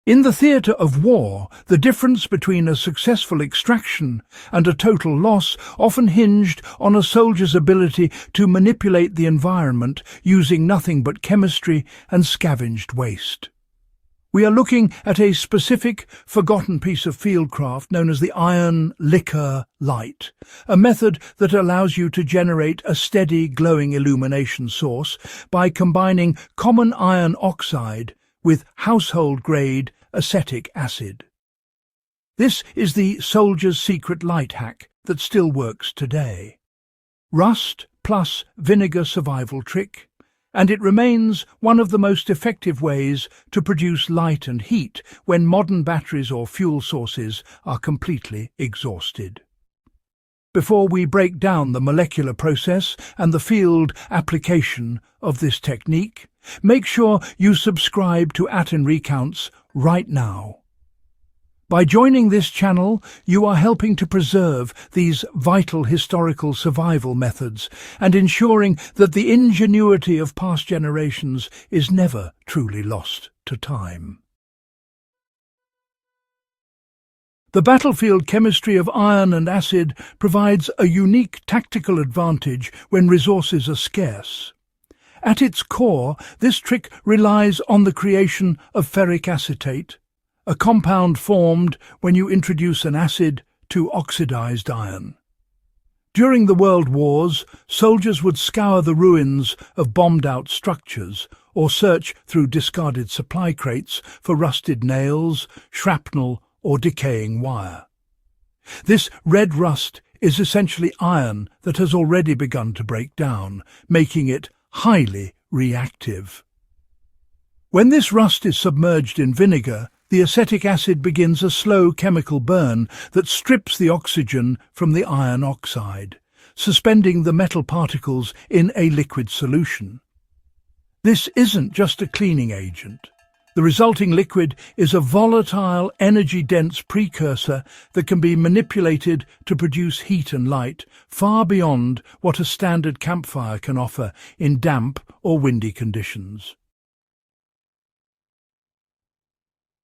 In the theatre of war, the difference between a successful extraction and a total loss often hinged on a soldier's ability to manipulate the environment using nothing but chemistry and scavenged waste. We are looking at a specific, forgotten piece of fieldcraft known as the Atten Recounts light, a method that allows you to generate a steady, glowing illumination source by combining common iron oxide with household-grade acetic acid. This is the soldier's secret light hack that still works today. Rust plus vinegar survival trick, and it remains one of the most effective ways to produce light and heat when modern batteries or fuel sources are completely exhausted. Before we break down the molecular process and the field application of this technique, make sure you subscribe to Atten Recounts right now. By joining this channel, you are helping to preserve these vital historical survival methods and ensuring that the ingenuity of past generations is never truly lost to time. The battlefield chemistry of iron and acid provides a unique tactical advantage when resources are scarce. At its core, this trick relies on the creation of ferric acetate, a compound formed when you introduce an acid to oxidized iron. During the World Wars, soldiers would scour the ruins of bombed-out structures or search through discarded supply crates for rusted nails, shrapnel, or decaying wire. This red rust is essentially iron that has already begun to break down, making it highly reactive. When this rust is submerged in vinegar, the acetic acid begins a slow chemical burn that strips the oxygen from the iron oxide, suspending the metal particles in a liquid solution. This isn't just a cleaning agent. The resulting liquid is a volatile, energy-dense precursor that can be manipulated to produce heat and light far beyond what a standard campfire can offer in damp or windy conditions.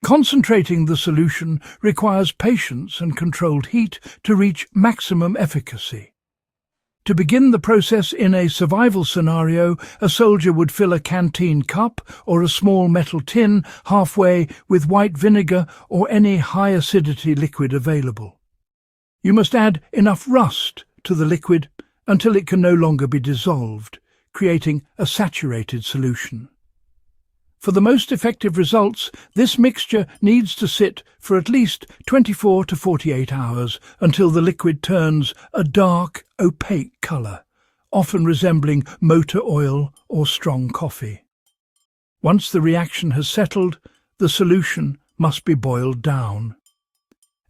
Concentrating the solution requires patience and controlled heat to reach maximum efficacy. To begin the process in a survival scenario, a soldier would fill a canteen cup or a small metal tin halfway with white vinegar or any high-acidity liquid available. You must add enough rust to the liquid until it can no longer be dissolved, creating a saturated solution. For the most effective results, this mixture needs to sit for at least 24 to 48 hours until the liquid turns a dark, opaque colour, often resembling motor oil or strong coffee. Once the reaction has settled, the solution must be boiled down.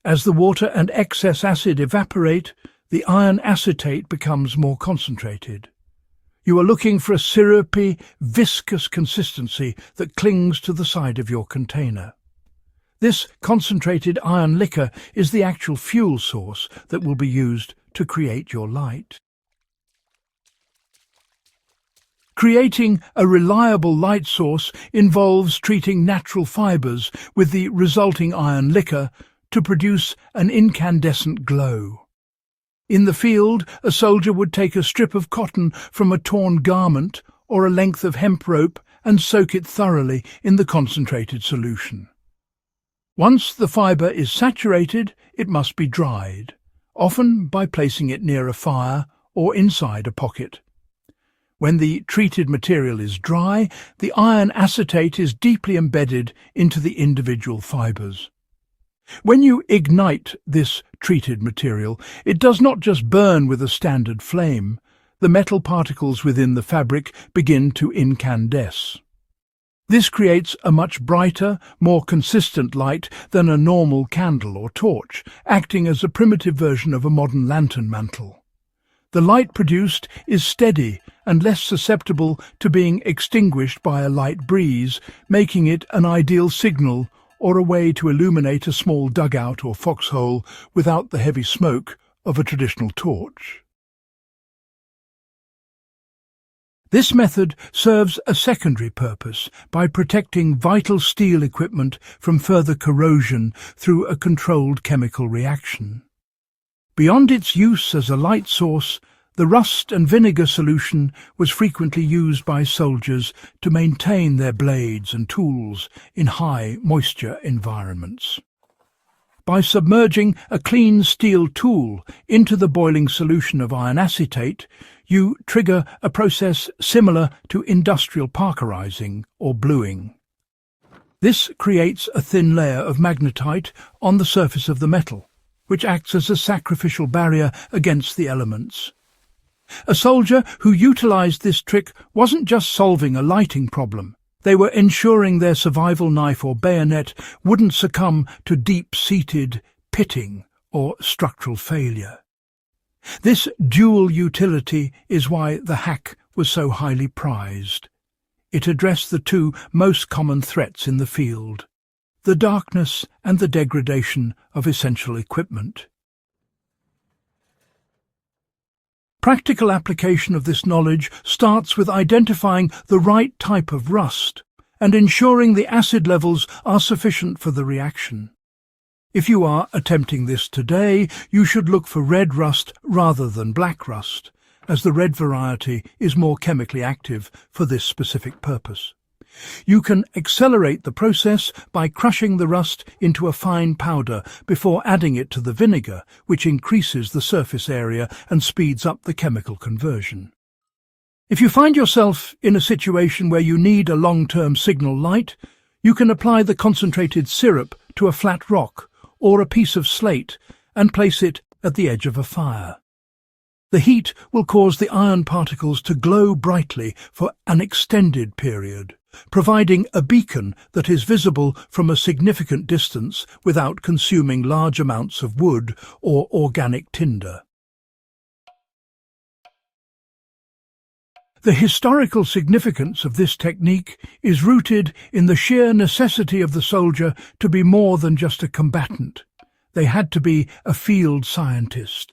As the water and excess acid evaporate, the iron acetate becomes more concentrated. You are looking for a syrupy, viscous consistency that clings to the side of your container. This concentrated iron liquor is the actual fuel source that will be used to create your light. Creating a reliable light source involves treating natural fibres with the resulting iron liquor to produce an incandescent glow. In the field, a soldier would take a strip of cotton from a torn garment or a length of hemp rope and soak it thoroughly in the concentrated solution. Once the fibre is saturated, it must be dried, often by placing it near a fire or inside a pocket. When the treated material is dry, the iron acetate is deeply embedded into the individual fibres. When you ignite this treated material, it does not just burn with a standard flame. The metal particles within the fabric begin to incandesce. This creates a much brighter, more consistent light than a normal candle or torch, acting as a primitive version of a modern lantern mantle. The light produced is steady and less susceptible to being extinguished by a light breeze, making it an ideal signal or a way to illuminate a small dugout or foxhole without the heavy smoke of a traditional torch. This method serves a secondary purpose by protecting vital steel equipment from further corrosion through a controlled chemical reaction. Beyond its use as a light source, the rust and vinegar solution was frequently used by soldiers to maintain their blades and tools in high moisture environments. By submerging a clean steel tool into the boiling solution of iron acetate, you trigger a process similar to industrial parkerizing or bluing. This creates a thin layer of magnetite on the surface of the metal, which acts as a sacrificial barrier against the elements. A soldier who utilized this trick wasn't just solving a lighting problem. They were ensuring their survival knife or bayonet wouldn't succumb to deep-seated pitting or structural failure. This dual utility is why the hack was so highly prized. It addressed the two most common threats in the field: the darkness and the degradation of essential equipment. Practical application of this knowledge starts with identifying the right type of rust and ensuring the acid levels are sufficient for the reaction. If you are attempting this today, you should look for red rust rather than black rust, as the red variety is more chemically active for this specific purpose. You can accelerate the process by crushing the rust into a fine powder before adding it to the vinegar, which increases the surface area and speeds up the chemical conversion. If you find yourself in a situation where you need a long-term signal light, you can apply the concentrated syrup to a flat rock or a piece of slate and place it at the edge of a fire. The heat will cause the iron particles to glow brightly for an extended period, providing a beacon that is visible from a significant distance without consuming large amounts of wood or organic tinder. The historical significance of this technique is rooted in the sheer necessity of the soldier to be more than just a combatant. They had to be a field scientist.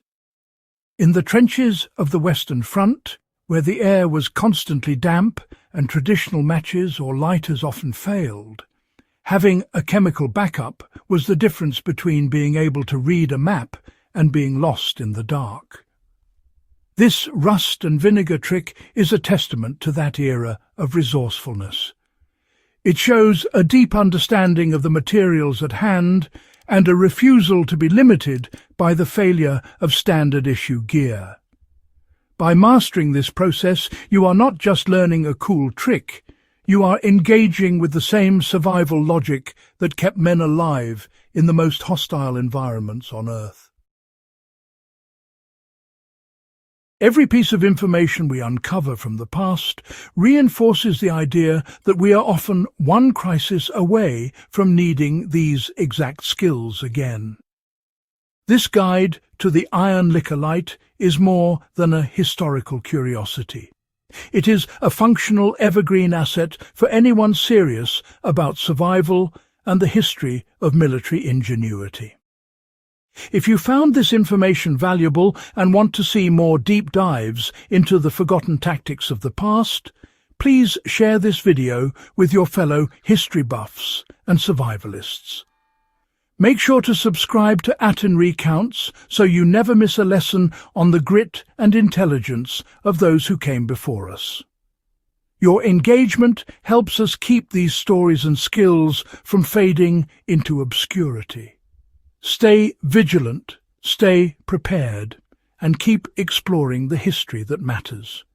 In the trenches of the Western Front, where the air was constantly damp and traditional matches or lighters often failed, having a chemical backup was the difference between being able to read a map and being lost in the dark. This rust and vinegar trick is a testament to that era of resourcefulness. It shows a deep understanding of the materials at hand and a refusal to be limited by the failure of standard-issue gear. By mastering this process, you are not just learning a cool trick, you are engaging with the same survival logic that kept men alive in the most hostile environments on Earth. Every piece of information we uncover from the past reinforces the idea that we are often one crisis away from needing these exact skills again. This guide to the iron liquor light is more than a historical curiosity. It is a functional evergreen asset for anyone serious about survival and the history of military ingenuity. If you found this information valuable and want to see more deep dives into the forgotten tactics of the past, please share this video with your fellow history buffs and survivalists. Make sure to subscribe to Atten Recounts so you never miss a lesson on the grit and intelligence of those who came before us. Your engagement helps us keep these stories and skills from fading into obscurity. Stay vigilant, stay prepared, and keep exploring the history that matters.